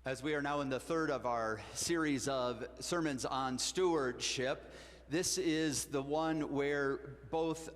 As we are now in the third of our series of sermons on stewardship, this is the one where both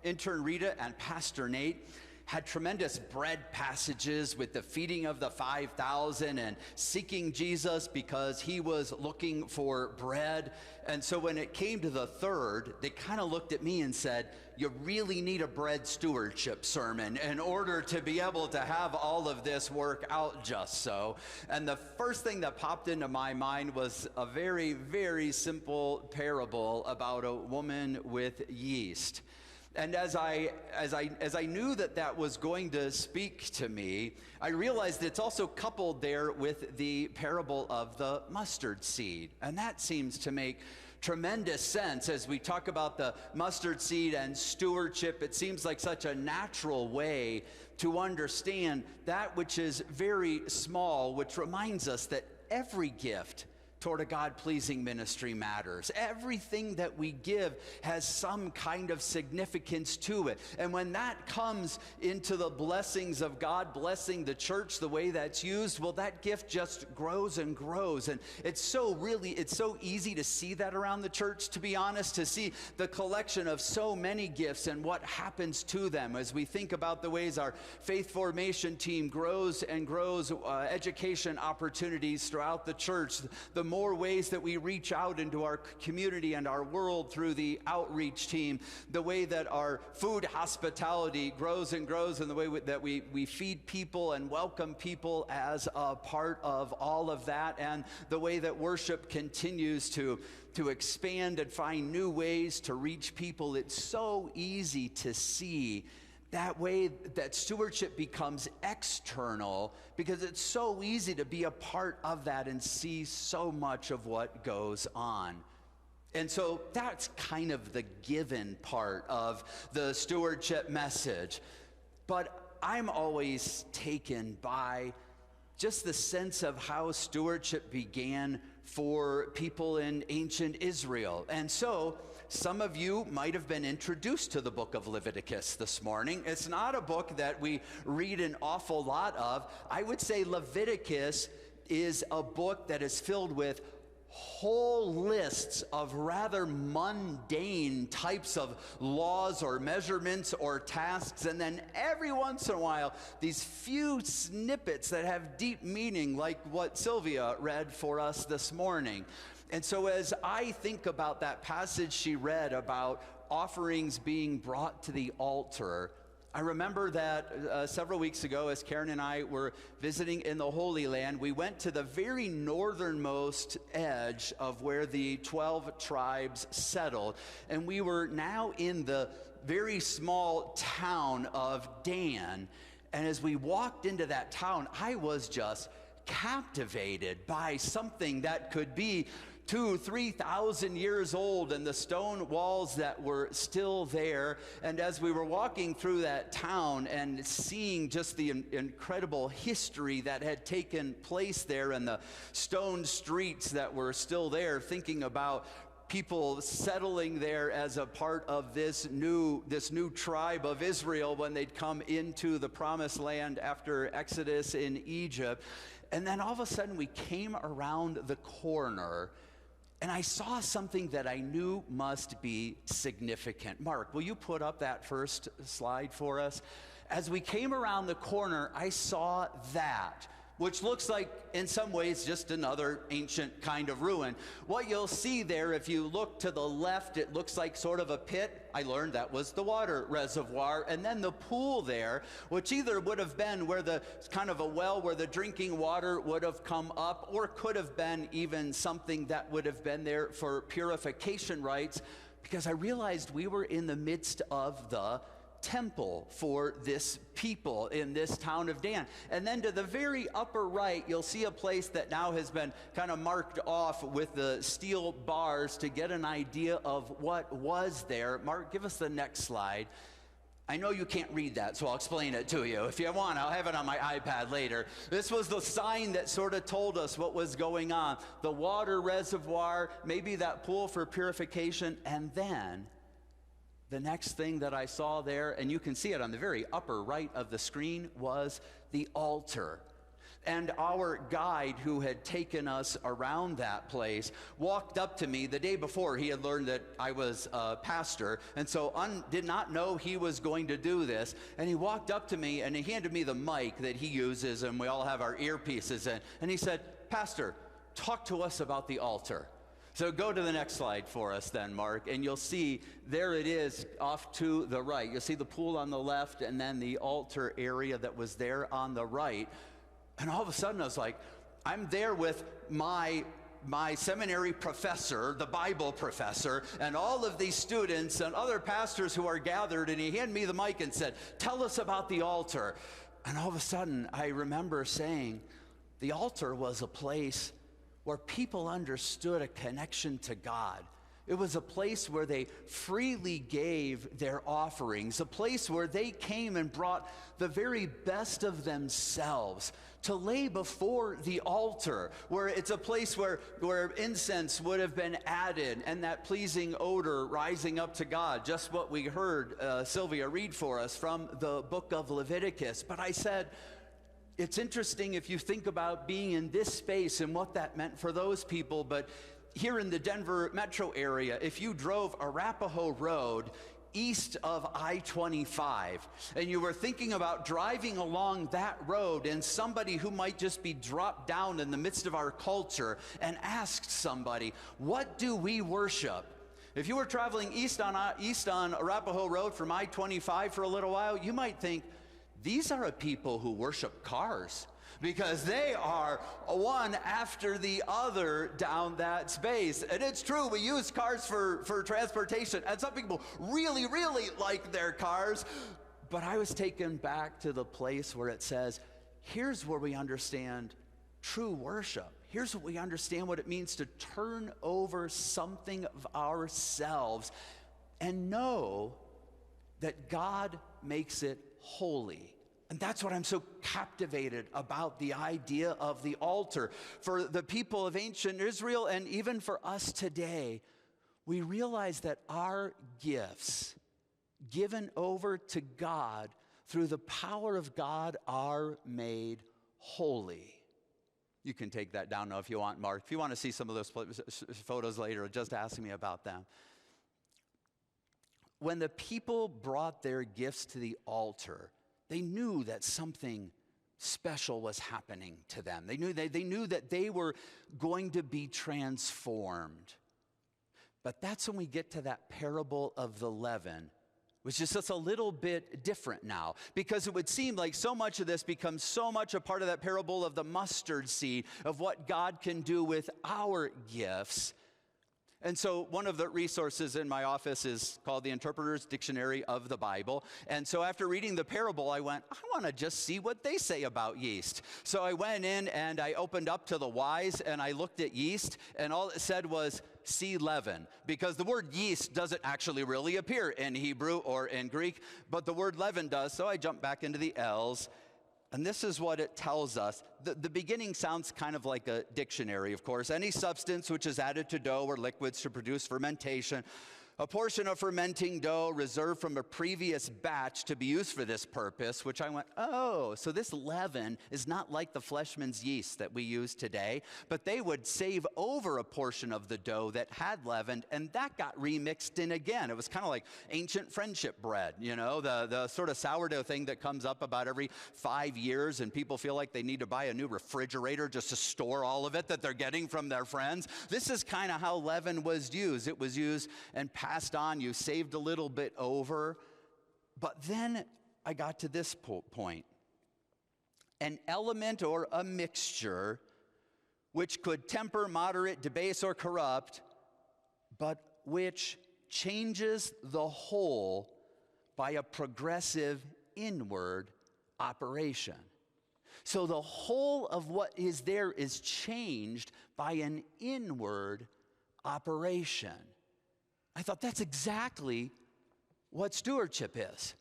intern Rita and Pastor Nate had tremendous bread passages with the feeding of the 5,000 and seeking Jesus because he was looking for bread. And so when it came to the third, they kind of looked at me and said, you really need a bread stewardship sermon in order to be able to have all of this work out just so. And the first thing that popped into my mind was a very, very simple parable about a woman with yeast. And as I knew that was going to speak to me, I realized it's also coupled there with the parable of the mustard seed. And that seems to make tremendous sense as we talk about the mustard seed and stewardship. It seems like such a natural way to understand that which is very small, which reminds us that every gift toward a God-pleasing ministry matters. Everything that we give has some kind of significance to it. And when that comes into the blessings of God, blessing the church the way that's used, well, that gift just grows and grows. And it's so easy to see that around the church, to be honest, to see the collection of so many gifts and what happens to them as we think about the ways our faith formation team grows and grows, education opportunities throughout the church, the more ways that we reach out into our community and our world through the outreach team, the way that our food hospitality grows and grows, and the way that we feed people and welcome people as a part of all of that, and the way that worship continues to expand and find new ways to reach people. It's so easy to see that way that stewardship becomes external because it's so easy to be a part of that and see so much of what goes on. And so that's kind of the given part of the stewardship message. But I'm always taken by just the sense of how stewardship began for people in ancient Israel. And so some of you might have been introduced to the book of Leviticus this morning. It's not a book that we read an awful lot of. I would say Leviticus is a book that is filled with whole lists of rather mundane types of laws or measurements or tasks, and then every once in a while these few snippets that have deep meaning, like what Sylvia read for us this morning. And so as I think about that passage she read about offerings being brought to the altar, I remember that several weeks ago, as Karen and I were visiting in the Holy Land, we went to the very northernmost edge of where the 12 tribes settled. And we were now in the very small town of Dan. And as we walked into that town, I was just captivated by something that could be 2,000-3,000 years old, and the stone walls that were still there. And as we were walking through that town and seeing just the incredible history that had taken place there and the stone streets that were still there, thinking about people settling there as a part of this new tribe of Israel when they'd come into the promised land after Exodus in Egypt. And then all of a sudden we came around the corner and I saw something that I knew must be significant. Mark, will you put up that first slide for us? As we came around the corner, I saw that, which looks like, in some ways, just another ancient kind of ruin. What you'll see there, if you look to the left, it looks like sort of a pit. I learned that was the water reservoir. And then the pool there, which either would have been where the kind of a well where the drinking water would have come up, or could have been even something that would have been there for purification rites, because I realized we were in the midst of the temple for this people in this town of Dan. And then to the very upper right, you'll see a place that now has been kind of marked off with the steel bars to get an idea of what was there. Mark, give us the next slide. I know you can't read that, so I'll explain it to you. If you want, I'll have it on my iPad later. This was the sign that sort of told us what was going on. The water reservoir, maybe that pool for purification, and then the next thing that I saw there, and you can see it on the very upper right of the screen, was the altar. And our guide who had taken us around that place walked up to me the day before. He had learned that I was a pastor, and so did not know he was going to do this. And he walked up to me and he handed me the mic that he uses, and we all have our earpieces in. And he said, "Pastor, talk to us about the altar." So go to the next slide for us then, Mark, and you'll see there it is off to the right. You'll see the pool on the left and then the altar area that was there on the right. And all of a sudden I was like, I'm there with my seminary professor, the Bible professor, and all of these students and other pastors who are gathered, and he handed me the mic and said, "Tell us about the altar." And all of a sudden I remember saying, the altar was a place where people understood a connection to God. It was a place where they freely gave their offerings, a place where they came and brought the very best of themselves to lay before the altar, where it's a place where incense would have been added and that pleasing odor rising up to God, just what we heard Sylvia read for us from the book of Leviticus. But I said, it's interesting if you think about being in this space and what that meant for those people, but here in the Denver metro area, if you drove Arapahoe Road east of I-25, and you were thinking about driving along that road, and somebody who might just be dropped down in the midst of our culture and asked somebody, "What do we worship?" If you were traveling east on Arapahoe Road from I-25 for a little while, you might think, these are a people who worship cars, because they are one after the other down that space. And it's true, we use cars for transportation, and some people really, really like their cars. But I was taken back to the place where it says, here's where we understand true worship. Here's what we understand what it means to turn over something of ourselves and know that God makes it holy. And that's what I'm so captivated about the idea of the altar. For the people of ancient Israel, and even for us today, we realize that our gifts given over to God through the power of God are made holy. You can take that down now if you want, Mark. If you want to see some of those photos later, just ask me about them. When the people brought their gifts to the altar, they knew that something special was happening to them. They knew that they were going to be transformed. But that's when we get to that parable of the leaven, which is just a little bit different now, because it would seem like so much of this becomes so much a part of that parable of the mustard seed, of what God can do with our gifts. And so one of the resources in my office is called the Interpreter's Dictionary of the Bible. And so after reading the parable, I went, I want to just see what they say about yeast. So I went in and I opened up to the Wise and I looked at yeast, and all it said was, see leaven, because the word yeast doesn't actually really appear in Hebrew or in Greek, but the word leaven does. So I jumped back into the L's. And this is what it tells us. The beginning sounds kind of like a dictionary, of course. Any substance which is added to dough or liquids to produce fermentation. A portion of fermenting dough reserved from a previous batch to be used for this purpose, which I went, oh, so this leaven is not like the Fleshman's yeast that we use today, but they would save over a portion of the dough that had leavened, and that got remixed in again. It was kind of like ancient friendship bread, you know, the sort of sourdough thing that comes up about every 5 years, and people feel like they need to buy a new refrigerator just to store all of it that they're getting from their friends. This is kind of how leaven was used. It was used and passed on. You saved a little bit over. But then I got to this point. An element or a mixture which could temper, moderate, debase, or corrupt, but which changes the whole by a progressive inward operation. So the whole of what is there is changed by an inward operation. I thought that's exactly what stewardship is.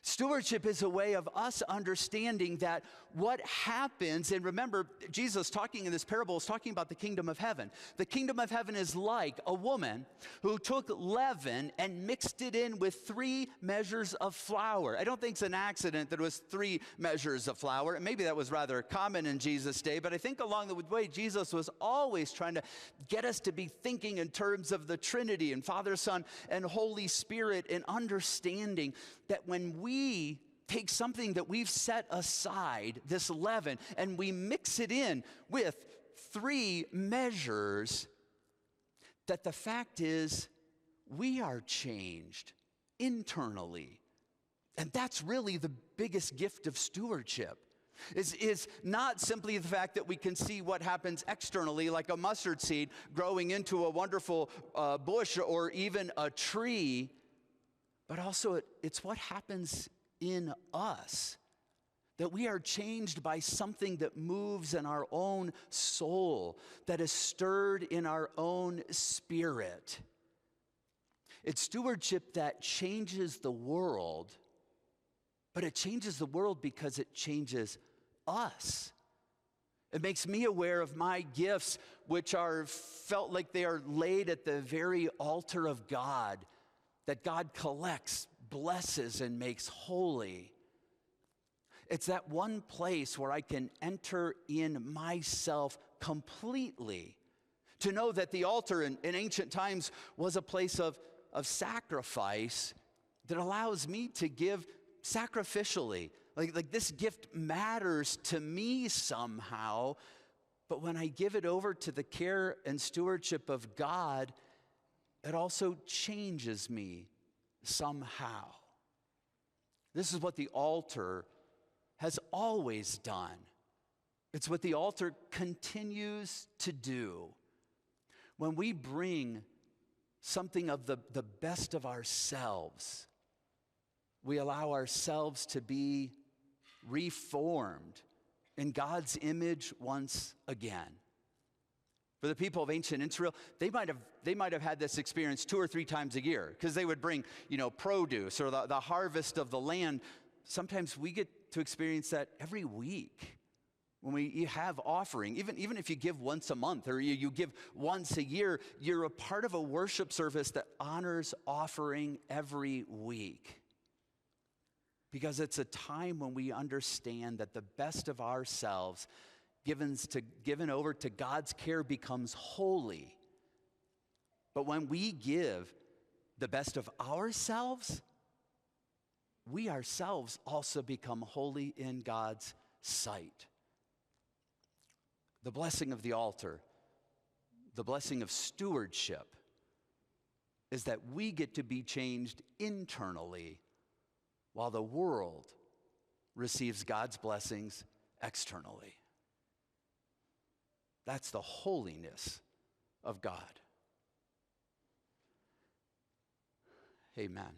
Stewardship is a way of us understanding that what happens, and remember, Jesus talking in this parable is talking about the kingdom of heaven. The kingdom of heaven is like a woman who took leaven and mixed it in with 3 measures of flour. I don't think it's an accident that it was 3 measures of flour. Maybe that was rather common in Jesus' day, but I think along the way, Jesus was always trying to get us to be thinking in terms of the Trinity and Father, Son, and Holy Spirit, and understanding that when we take something that we've set aside, this leaven, and we mix it in with 3 measures, that the fact is we are changed internally. And that's really the biggest gift of stewardship. Is not simply the fact that we can see what happens externally, like a mustard seed growing into a wonderful bush or even a tree, but also it's what happens in us, that we are changed by something that moves in our own soul, that is stirred in our own spirit. It's stewardship that changes the world, but it changes the world because it changes us. It makes me aware of my gifts, which are felt like they are laid at the very altar of God, that God collects, blesses, and makes holy. It's that one place where I can enter in myself completely, to know that the altar in ancient times was a place of sacrifice that allows me to give sacrificially. Like this gift matters to me somehow, but when I give it over to the care and stewardship of God, it also changes me somehow. This is what the altar has always done. It's what the altar continues to do. When we bring something of the best of ourselves, we allow ourselves to be reformed in God's image once again. For the people of ancient Israel, they might have had this experience 2 or 3 times a year, because they would bring, produce or the harvest of the land. Sometimes we get to experience that every week when you have offering. Even if you give once a month or you give once a year, you're a part of a worship service that honors offering every week. Because it's a time when we understand that the best of ourselves given over to God's care becomes holy. But when we give the best of ourselves, we ourselves also become holy in God's sight. The blessing of the altar, the blessing of stewardship, is that we get to be changed internally while the world receives God's blessings externally. That's the holiness of God. Amen.